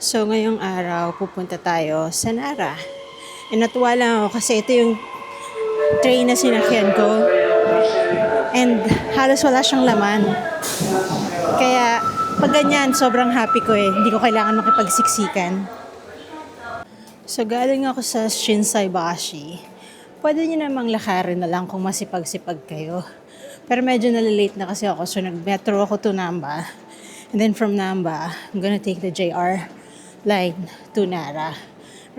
So, ngayong araw, pupunta tayo sa Nara. E natuwa lang ako kasi ito yung train na sinakyan ko. And halos wala siyang laman. Kaya, pag ganyan, sobrang happy ko eh. Hindi ko kailangan makipagsiksikan. So, galing ako sa Shinsaibashi. Pwede nyo namang lakarin na lang kung masipag-sipag kayo. Pero medyo nalilate na kasi ako. So, nag-metro ako to Namba. And then from Namba, I'm gonna take the JR line to Nara.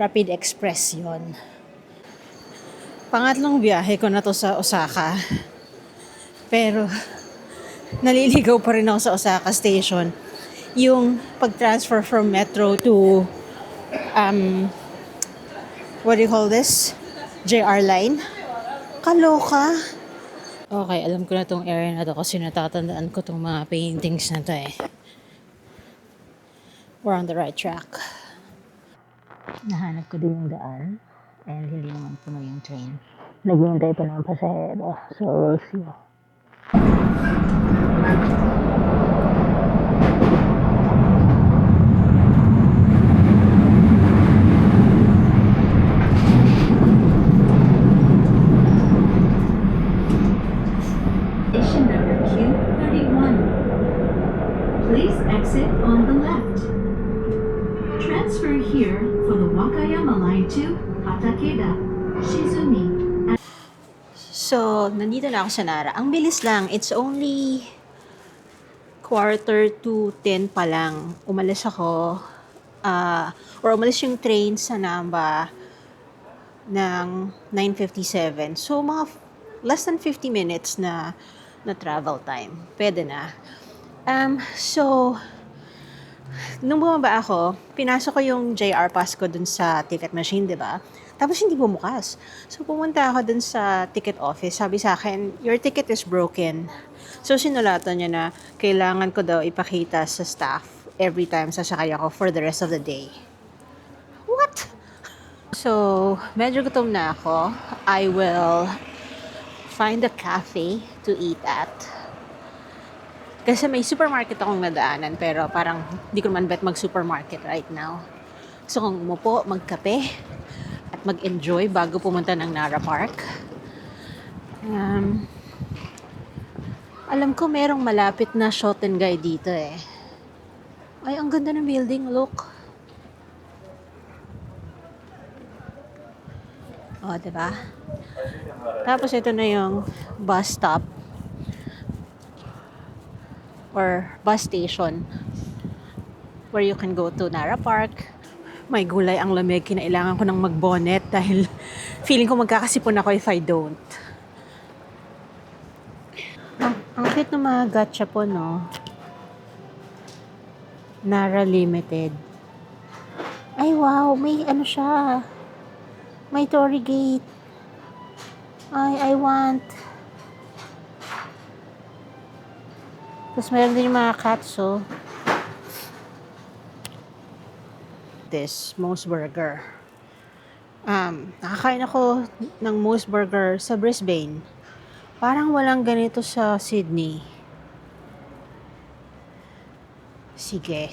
Rapid Express yon. Pangatlong biyahe ko na to sa Osaka. Pero, naliligaw pa rin ako sa Osaka Station. Yung pag-transfer from metro to, what do you call this? JR line. Kaloka. Okay, alam ko na tong area na to kasi natatandaan ko tong mga paintings na to eh. We're on the right track. Nahanap ko din yung daan. And hindi naman puno yung train. Naghihintay pa ng pasahero. So, we'll see. Station number Q31. Please exit on the left. Transfer here for the Wakayama Line to Hatakeda, Shizumi. So, nandito na ako sa Nara. Ang bilis lang. It's only 9:45 pa lang. Umalis ako. Or umalis yung train sa Namba ng 9:57. So, mga less than 50 minutes na travel time. Pwede na. So, nung bumaba ako, pinasok ko yung JR Pass ko dun sa ticket machine, di ba? Tapos hindi bumukas. So, pumunta ako dun sa ticket office. Sabi sa akin, your ticket is broken. So, sinulatan niya na kailangan ko daw ipakita sa staff every time sasakay ako for the rest of the day. What? So, medyo gutom na ako. I will find a cafe to eat at. Kasi may supermarket akong nadaanan, pero parang hindi ko naman bet mag-supermarket right now. So, kung umupo, magkape, at mag-enjoy bago pumunta ng Nara Park. Alam ko merong malapit na Shotengai dito eh. Ay, ang ganda ng building, look. O, diba? Tapos ito na yung bus stop or bus station where you can go to Nara Park. May gulay ang lamig, kinailangan ko ng mag-bonnet dahil feeling ko magkakasipon ako if I don't. Ang cute ng mga gacha po, no? Nara Limited. Ay, wow! May ano siya. May Torii Gate. I want. Tapos meron din yung mga cats, oh. This Moe's Burger. Nakakain ako ng Moe's Burger sa Brisbane. Parang walang ganito sa Sydney. Sige,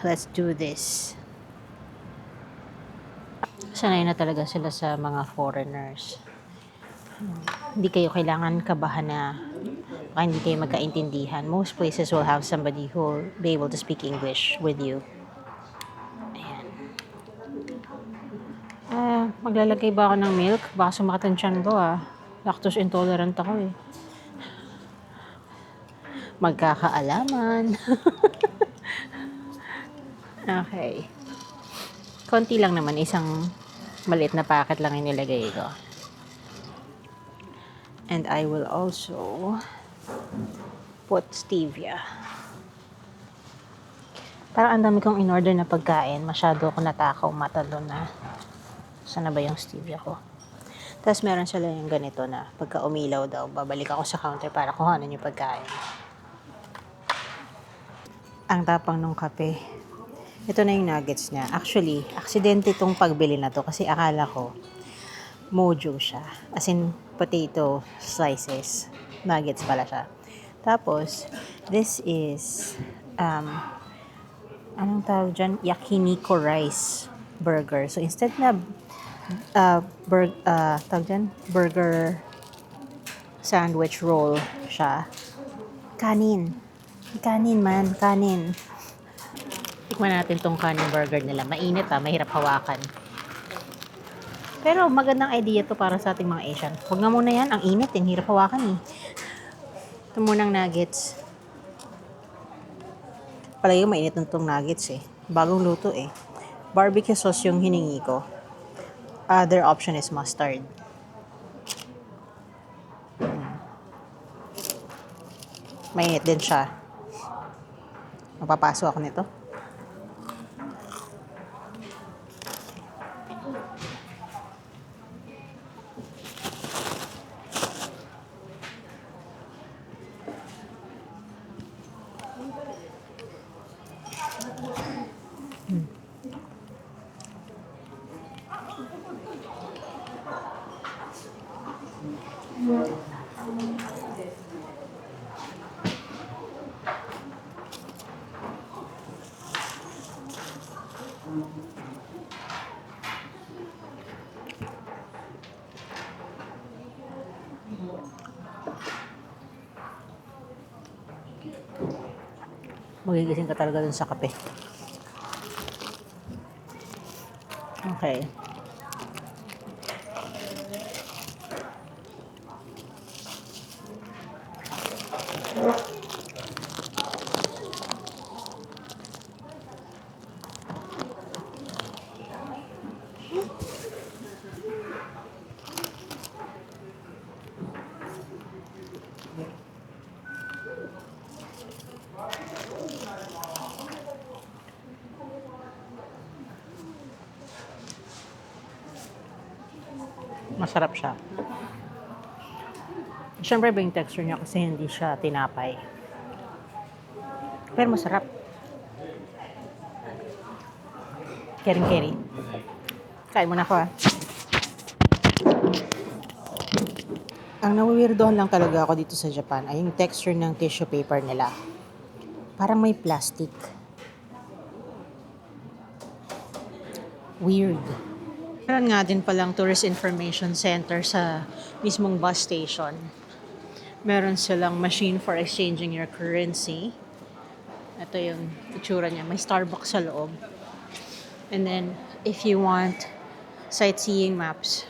let's do this. Sanay na talaga sila sa mga foreigners. Hindi kayo kailangan kabahan na baka hindi kayo magkaintindihan. Most places will have somebody who will be able to speak English with you. Maglalagay ba ako ng milk? Baka sumakatan tiyan ko Lactose intolerant ako eh. Magkakaalaman. Okay. Konti lang naman. Isang maliit na packet lang yung nilagay ko. And I will also put stevia. Parang ang dami kong in-order na pagkain. Masyado ako natakaw, matalo na. Sana ba yung stevia ko? Tapos meron sila yung ganito na pagka umilaw daw, babalik ako sa counter para kuhanin yung pagkain. Ang tapang ng kape. Ito na yung nuggets niya. Actually, aksidente itong pagbili na to kasi akala ko mojo siya. As in, potato slices. Nuggets pala siya. Tapos, this is um, anong tawag dyan? Yakiniku rice burger. So, instead na tawag dyan? Burger sandwich roll siya. Kanin. Kanin man, kanin. Tikman natin tong kanin burger nila. Mainit mahirap hawakan. Pero magandang idea to para sa ating mga Asian. Huwag nga muna yan, ang init, hirap hawakan Ito munang nuggets. Palagi mainit na itong nuggets Bagong luto Barbecue sauce yung hiningi ko. Other option is mustard. Mainit din siya. Mapapaso ako nito. Magigising ka talaga dun sa kape. Okay. Masarap siya. Siyempre ba yung texture niya kasi hindi siya tinapay. Pero masarap. Kering-keri. Kain muna ako Ang nawiwirdohan lang talaga ako dito sa Japan ay yung texture ng tissue paper nila. Parang may plastic. Weird. Meron nga din palang tourist information center sa mismong bus station. Meron silang machine for exchanging your currency. Ito yung itsura niya. May Starbucks sa loob. And then, if you want sightseeing maps,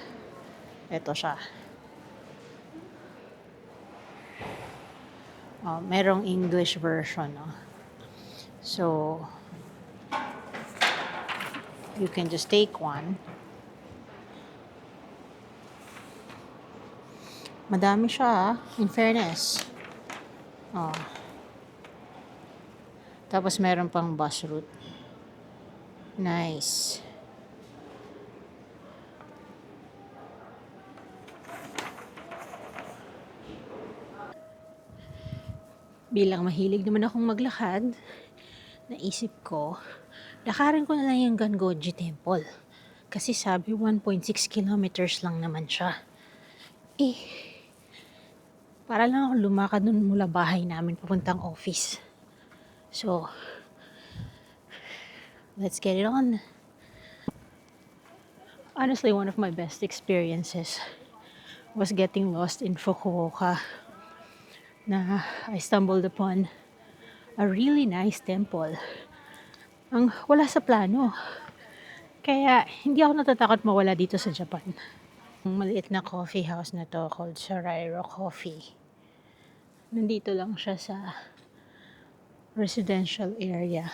ito siya. Merong English version. So, you can just take one. Madami siya, in fairness. Tapos meron pang bus route. Nice. Bilang mahilig naman akong maglakad, naisip ko, lakarin ko na lang yung Gangoji Temple. Kasi sabi 1.6 kilometers lang naman siya. Para lang ako lumakad nun mula bahay namin papuntang office. So, let's get it on. Honestly, one of my best experiences was getting lost in Fukuoka. Na I stumbled upon a really nice temple. Ang wala sa plano. Kaya hindi ako natatakot mawala dito sa Japan. Ang maliit na coffee house na to called Sarairo Coffee. Nandito lang siya sa residential area.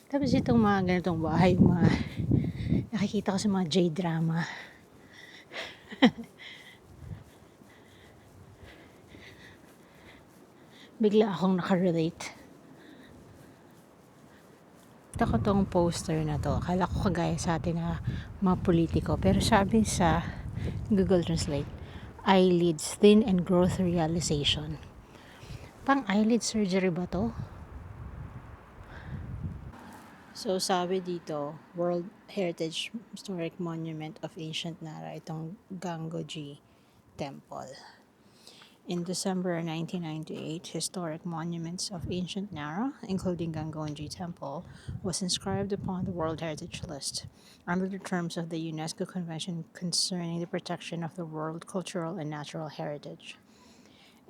Tapos itong mga ganitong bahay, mga nakikita ko sa mga J-drama. Bigla akong nakarelate. Kita ko tong poster na to. Akala ko kagaya sa atin na mga politiko. Pero sabi sa Google Translate, eyelids, thin and growth realization. Pang eyelid surgery ba to? So, sabi dito, World Heritage Historic Monument of Ancient Nara, itong Gangoji Temple. In December 1998, historic monuments of ancient Nara, including Ganggonji Temple, was inscribed upon the World Heritage List under the terms of the UNESCO Convention concerning the protection of the world cultural and natural heritage.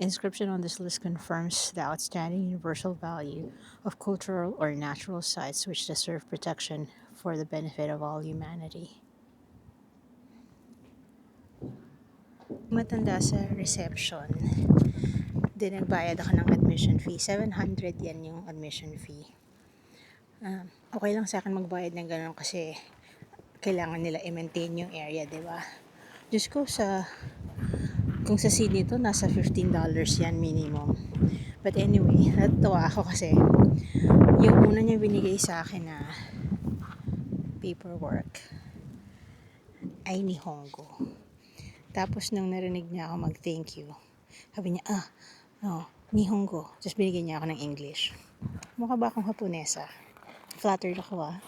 Inscription on this list confirms the outstanding universal value of cultural or natural sites which deserve protection for the benefit of all humanity. Matanda sa reception, din nagbayad ako ng admission fee. 700 yan yung admission fee. Okay lang sa akin magbayad ng ganun kasi kailangan nila i-maintain yung area, di ba? Diyos ko, kung sa Sydney to, nasa $15 yan minimum. But anyway, natuwa ako kasi yung una niya binigay sa akin na paperwork ay Nihongo. Tapos nung narinig niya ako mag-thank you, sabi niya, no, Nihongo. Tapos binigyan niya ako ng English. Mukha ba akong Haponesa? Flattered ako ah.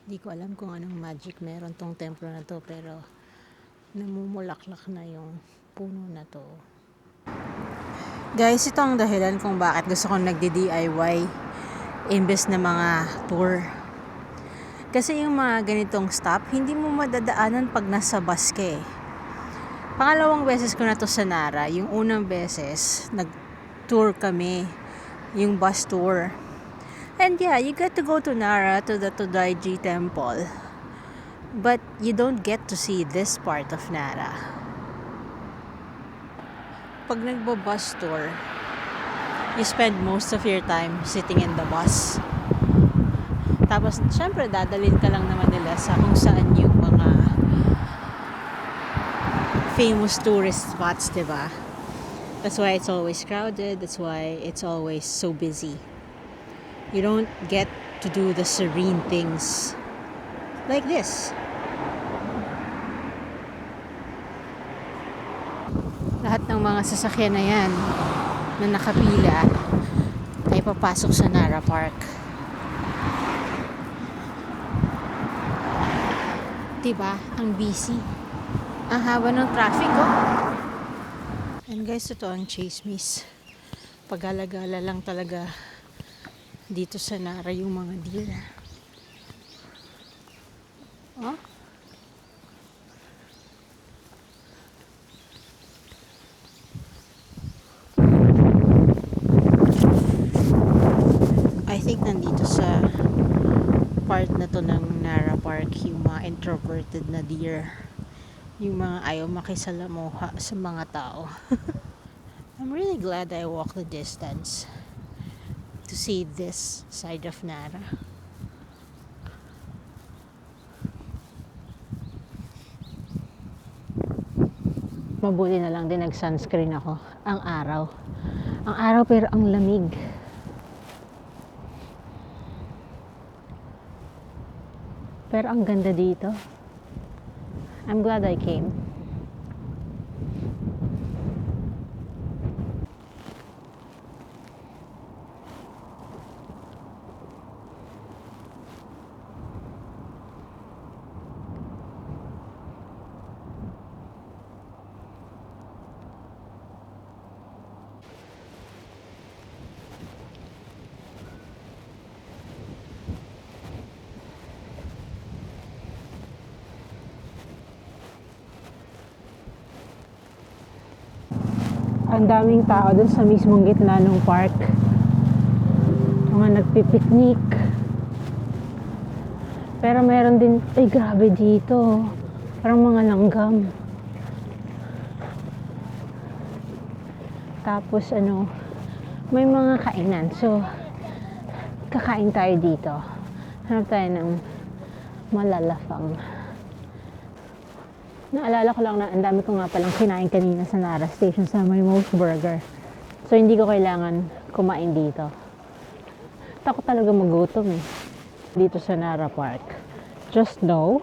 Hindi ko alam kung anong magic meron tong templo na to, pero namumulaklak na yung puno na to. Guys, ito ang dahilan kung bakit gusto kong nagdi-DIY imbes na mga tour. Kasi yung mga ganitong stop, hindi mo madadaanan pag nasa bus ka eh. Pangalawang beses ko na to sa Nara. Yung unang beses, nag-tour kami, yung bus tour. And yeah, you get to go to Nara, to the Todaiji Temple. But you don't get to see this part of Nara. Pag nagbo-bus tour, you spend most of your time sitting in the bus. Tapos, syempre, dadalhin ka lang naman nila sa kung saan yung mga famous tourist spots, diba? That's why it's always crowded. That's why it's always so busy. You don't get to do the serene things like this. Lahat ng mga sasakyan na yan na nakapila ay papasok sa Nara Park. Diba? Ang busy. Ang haba ng traffic, oh. And guys, ito ang chismis. Pag-alagala lang talaga dito sa Nara yung mga deer. Oh? I think nandito sa part na to ng Nara Park yung mga introverted na deer, yung mga ayaw makisalamuha sa mga tao. I'm really glad I walked the distance to see this side of Nara. Mabuti na lang din nag-sunscreen ako. Ang araw pero ang lamig. Pero ang ganda dito. I'm glad I came. Ang daming tao dun sa mismong gitna ng park. Mga nagpipiknik. Pero meron din, ay grabe dito. Parang mga langgam. Tapos may mga kainan. So, kakain tayo dito. Hanap tayo ng malalafang. Naalala ko lang na ang dami ko nga palang kinain kanina sa Nara Station sa may Moe's Burger. So, hindi ko kailangan kumain dito. Takot talaga magutom eh. Dito sa Nara Park. Just know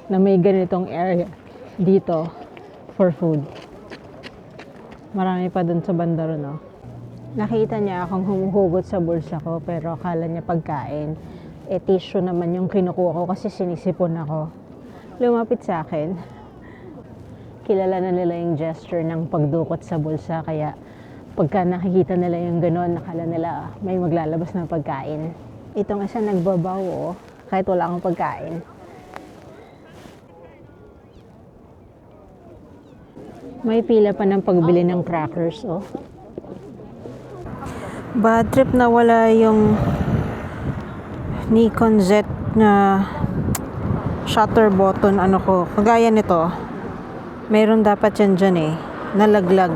na may ganitong area dito for food. Marami pa dun sa banda ron, no? Nakita niya akong humuhugot sa bulsa ko pero akala niya pagkain. Tissue naman yung kinukuha ko kasi sinisipon ako. Lumapit sa akin. Kilala na nila yung gesture ng pagdukot sa bulsa kaya pagka nakikita nila yung gano'n, nakala nila may maglalabas ng pagkain. Itong isa nagbabaw kahit wala akong pagkain. May pila pa ng pagbili ng crackers Bad trip na wala yung Nikon Z na shutter button ko. Kagaya nito. Meron dapat yan dyan nalaglag.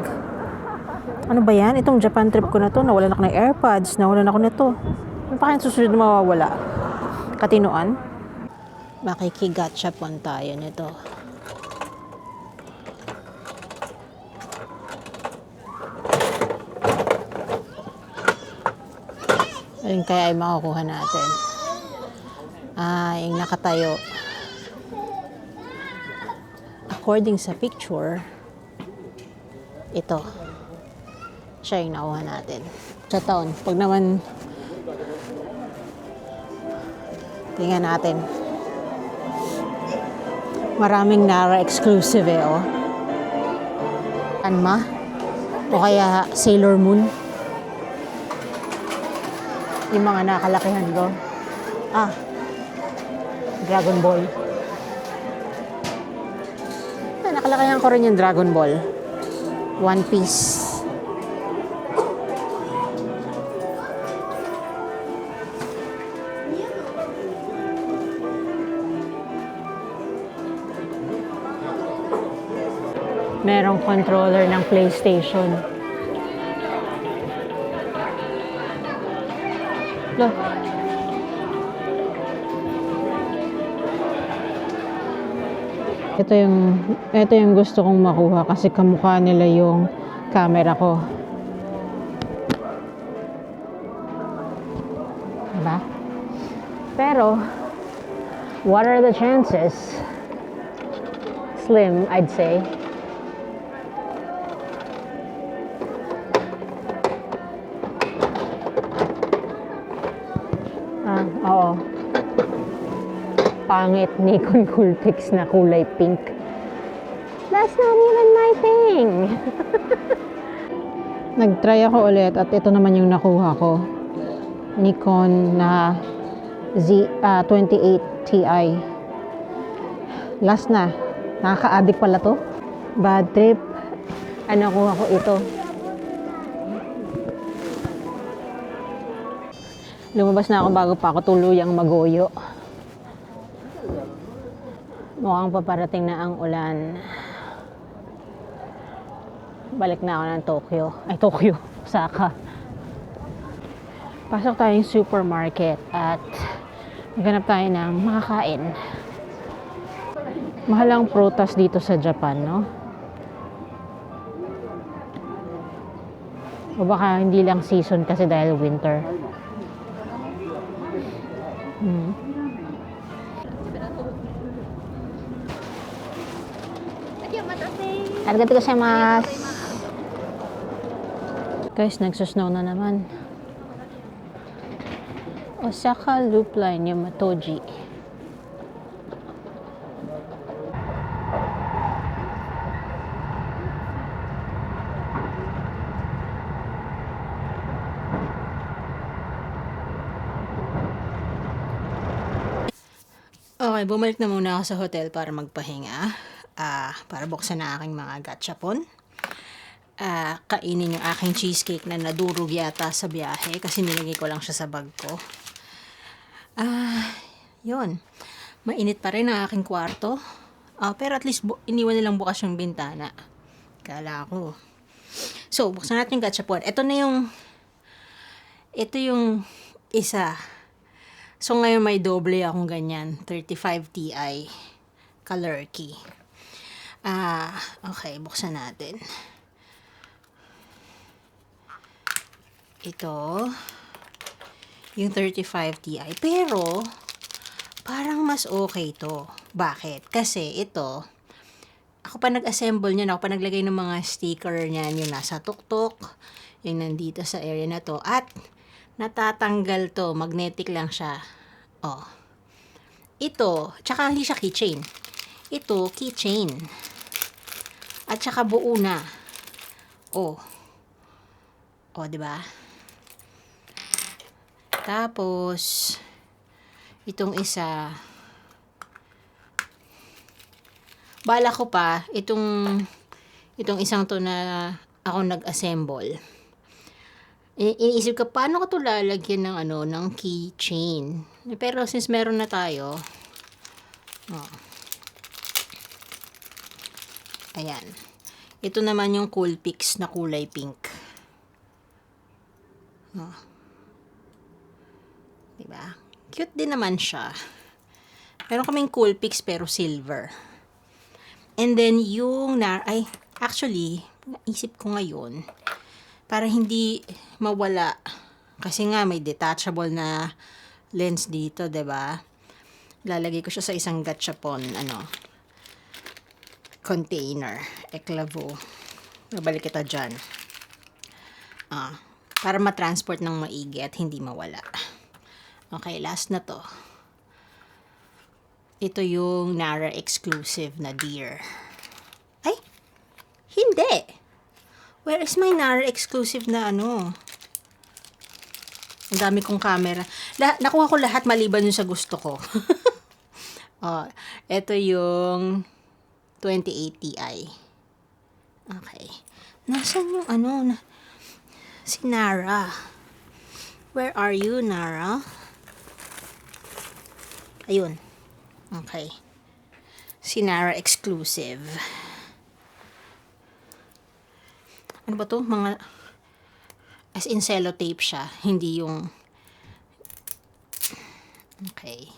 Ano ba yan? Itong Japan trip ko na to, nawalan ako ng AirPods, nawalan ako nito. Ano pa kayang susunod na mawawala? Katinuan? Makikigachapon tayo nito. Alin kaya ay makukuha natin? Yung nakatayo. According sa picture, ito. Siya yung nakuha natin. Sa taon. Pag naman, tingnan natin. Maraming Nara exclusive Anma? O kaya Sailor Moon? Yung mga nakalakihan ko. Dragon Ball. Nakalakihan ko rin yung Dragon Ball. One Piece. Merong controller ng PlayStation. Look. Ito yung gusto kong makuha kasi kamukha nila yung camera ko. Diba? Pero, what are the chances? Slim, I'd say. Oo. Pangit Nikon Coolpix na kulay pink. That's not even my thing. Nag-try ako ulit at ito naman yung nakuha ko. Nikon na Z28 Ti. Last na. Nakaka-addict pala to. Bad trip. Nakuha ko ito. Lumabas na ako bago pa ako tuluyang magoyo. Mukhang paparating na ang ulan. Balik na ako ng Tokyo. Osaka. Pasok tayong supermarket at maghanap tayo ng makakain. Mahal ang prutas dito sa Japan, no? O baka hindi lang season kasi dahil winter. Arigatou gozaimasu. Guys, nagsusnow na naman. Osaka Loop Line, Yamatoji. Okay, bumalik na muna ako sa hotel para magpahinga. Para buksan na aking mga gachapon. Kainin yung aking cheesecake na nadurog yata sa biyahe kasi nilagay ko lang siya sa bag ko. Yun. Mainit pa rin ang aking kwarto. Pero at least iniwan nilang bukas yung bintana. Kala ko. So, buksan natin yung gachapon. Ito yung isa. So, ngayon may doble akong ganyan. 35 Ti. Color key. Okay, buksan natin. Ito. Yung 35 Ti. Pero, parang mas okay to. Bakit? Kasi ito, ako pa nag-assemble niyan. Ako pa naglagay ng mga sticker niyan. Yung nasa tuktok, yung nandito sa area na to. At natatanggal to. Magnetic lang siya. Oh. Ito, tsaka hindi siya keychain. Ito, keychain. At tsaka buo na. Oh. Oh, di ba? Tapos, itong isa, bala ko pa, itong isang to na ako nag-assemble. Iniisip ko, paano ko to lalagyan ng ng keychain? Pero since meron na tayo, oh. Ayan. Ito naman yung Coolpix na kulay pink. Oh. Diba? Cute din naman siya. Meron kaming Coolpix pero silver. And then yung actually, naisip ko ngayon, para hindi mawala, kasi nga may detachable na lens dito, 'di ba? Lalagay ko siya sa isang gachapon, container, eklavo. Babalik kita dyan. Para matransport ng maigi at hindi mawala. Okay, last na to. Ito yung Nara exclusive na deer. Ay! Hindi! Where is my Nara exclusive na Ang dami kong camera. Nakuha ko lahat maliban yung sa gusto ko. Ito yung 28 Ti. Okay. Nasaan yung si Nara? Where are you, Nara? Ayun. Okay. Si Nara exclusive. Ano ba to? As in sellotape siya. Hindi yung... Okay.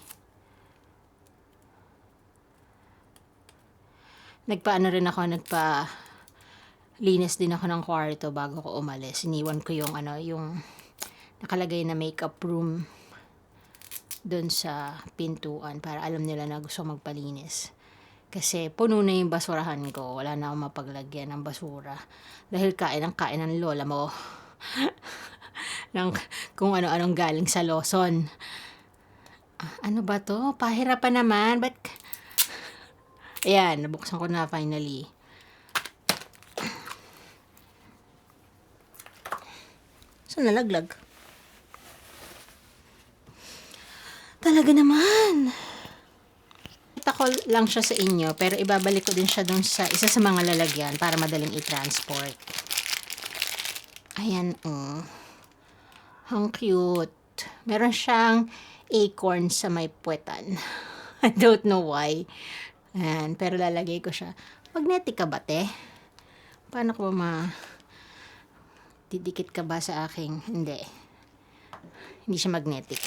Linis din ako ng kwarto bago ko umalis. Iniwan ko yung nakalagay na makeup room doon sa pintuan para alam nila na gusto magpalinis. Kasi puno na yung basurahan ko. Wala na akong mapaglagyan ng basura. Dahil kain ng lola mo. Kung ano-anong galing sa Lawson. Ano ba to? Pahirapan naman. Ayan, nabuksan ko na finally. So, nalaglag. Talaga naman. Kita ko lang siya sa inyo, pero ibabalik ko din siya dun sa isa sa mga lalagyan para madaling i-transport. Ayan, Ang cute. Meron siyang acorn sa may puwetan. I don't know why. Ayan, pero lalagay ko siya. Magnetic ka ba, te? Paano ko didikit ka ba sa aking? Hindi. Hindi siya magnetic.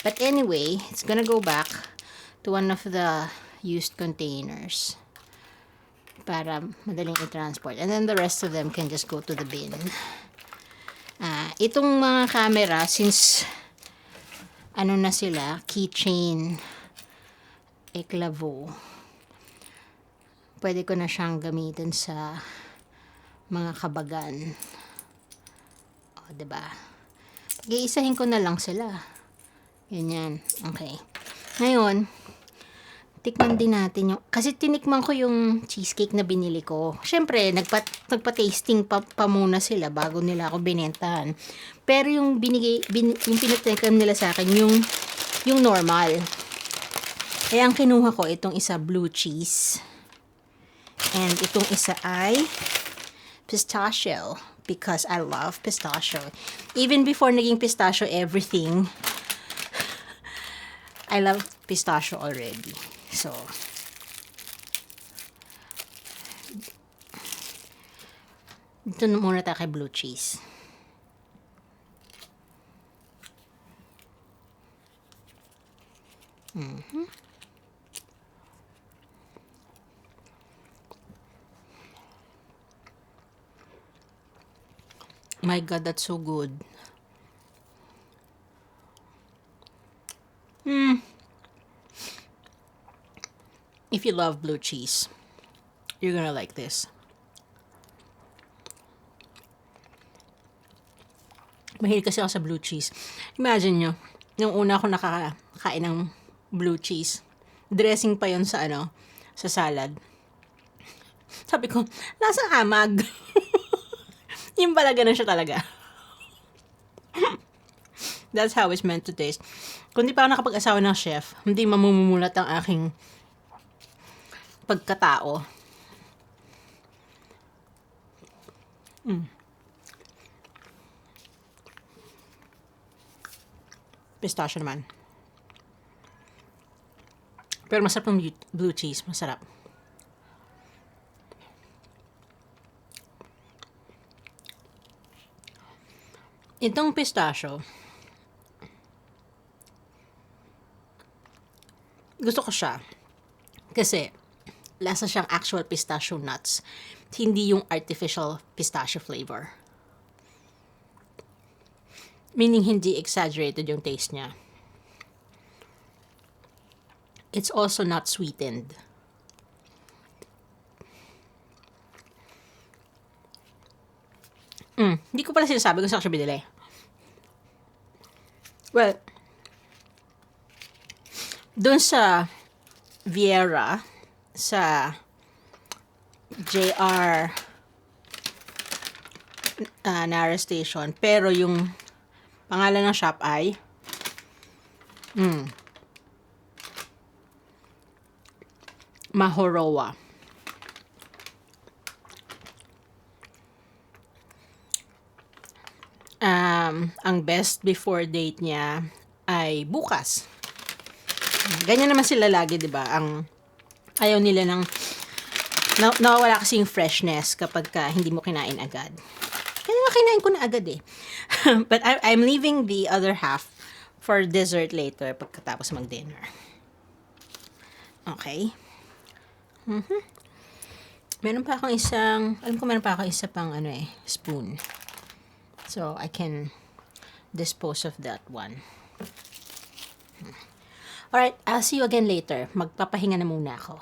But anyway, it's gonna go back to one of the used containers para madaling i-transport. And then the rest of them can just go to the bin. Itong mga camera, since na sila, keychain, eklavo, pwede ko na siyang gamitin sa mga kabagan. O, diba? Iisahin ko na lang sila. Ganyan. Okay. Ngayon, tikman din natin yung... Kasi tinikman ko yung cheesecake na binili ko. Siyempre, nagpa-tasting pa muna sila bago nila ako binentahan. Pero yung yung pinatikman nila sa akin, yung normal. Kaya ang kinuha ko, itong isa blue cheese. And itong isa ay pistachio. Because I love pistachio. Even before naging pistachio everything, I love pistachio already. So, dito muna tayo kay blue cheese. My God, that's so good. If you love blue cheese, you're gonna like this. Mahilig kasi ako sa blue cheese. Imagine nyo, yung una ako nakakain ng blue cheese, dressing pa yon sa sa salad. Sabi ko, lasang amag. Yung pala, ganun siya talaga. That's how it's meant to taste. Kung di pa ako nakapag-asawa ng chef, hindi mamumumulat ang aking pagkatao. Pistachio naman. Pero masarap ng blue cheese. Masarap. Itong pistachio, gusto ko siya. Kasi, lasa siyang actual pistachio nuts. Hindi yung artificial pistachio flavor. Meaning, hindi exaggerated yung taste niya. It's also not sweetened. Hindi ko pala sinasabi kung saan ko siya binili. Well, doon sa Viera, sa JR Nara Station. Pero yung pangalan ng shop ay Mahoroa. Ang best before date niya ay bukas. Ganyan naman sila lagi, 'di ba? Ang ayaw nila ng nawawala kasi yung freshness kapag hindi mo kinain agad. Kaya nga kinain ko na agad eh. But I'm leaving the other half for dessert later pagkatapos mag-dinner. Okay. Meron pa akong meron pa akong isa pang spoon. So, I can dispose of that one. Alright, I'll see you again later. Magpapahinga na muna ako.